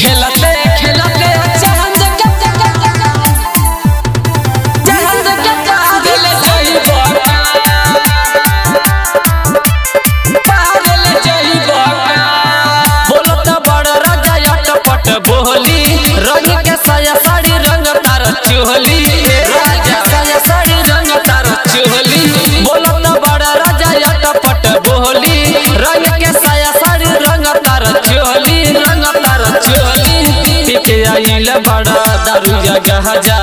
खेलते खेलते चांद के पागल जइबो पागल जइबो बोलत बड़ राजा अटपट बोली रंग के साया साड़ी रंग तार चोली राजा साया साड़ी रंग तार चोली बोलत बड़ राजा अटपट बोली रंग के साया साड़ी रंग तार चोली आइल बड़ा दारू जगह जा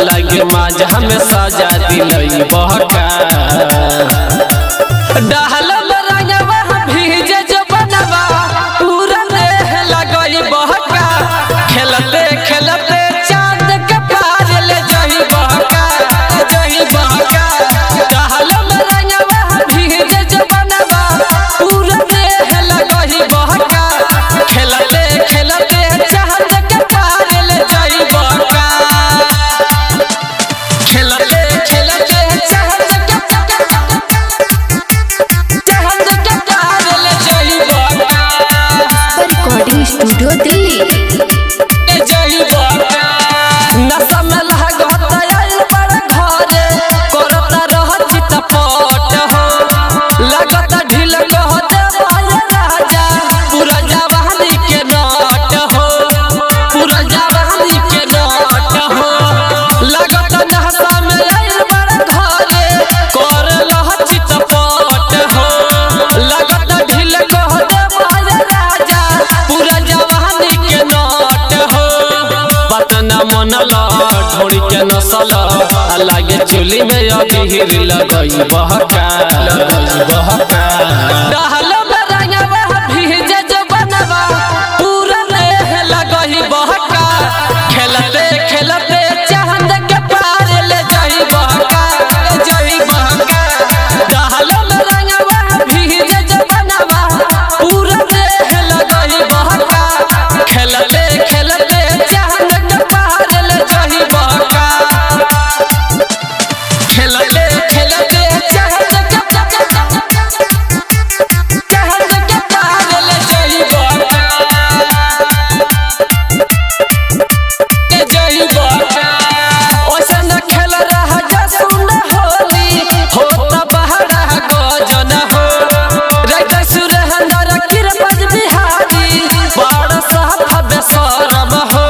लगे माज हमें सजा दिलई बहका डहल रंगवा भीजे जो बनवा पूरा देह लगई बहका खेलते खेलते चांद के पार ले जही बहका डहल रंगवा भीजे जो बनवा पूरा देह लगई बहका खेलते खेलते स्टूडियो दिल्ली नशा में लागत आइल बड़ घरे करता रह चितपट हो लागत ढील कह दे राजा पूरा जवानी के नट हो पूरा जवानी के नट हो लागत नशा में आइल बड़ घरे कर रह चितपट हो लागत ढील कह दे राजा पूरा जवानी के नट हो पतना मन ढोड़ी के नसल लागे चुली में अबीर लगई बहका डहल रंगवा भीजे जो बनवा पूरा देह लगई बहका खेलते खेलते चांद के पार ले जही बहका डहल रंगवा भीजे जो बनवा पूरा देह लगई बहका खेलते खेलते चांद के पार ले जही बहका खेलते खेलते चांद के पार ले जही बहका ओसे न खेल रहा जा सुन होली होता बहरा गजन हो रात सुरहंदर किरपज बिहारी बड़ साफ बेसरम हो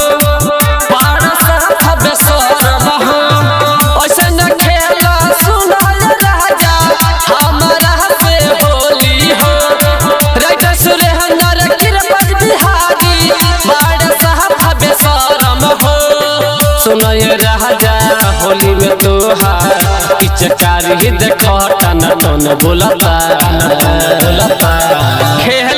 ओसे न खेल सुन राजा हमरा से होली हो रात सुरहंदर किरपज बिहारी बड़ साफ बेसरम हो सुनय राजा होली में तोहार पिचकारी देखो टन टन बोलता खेल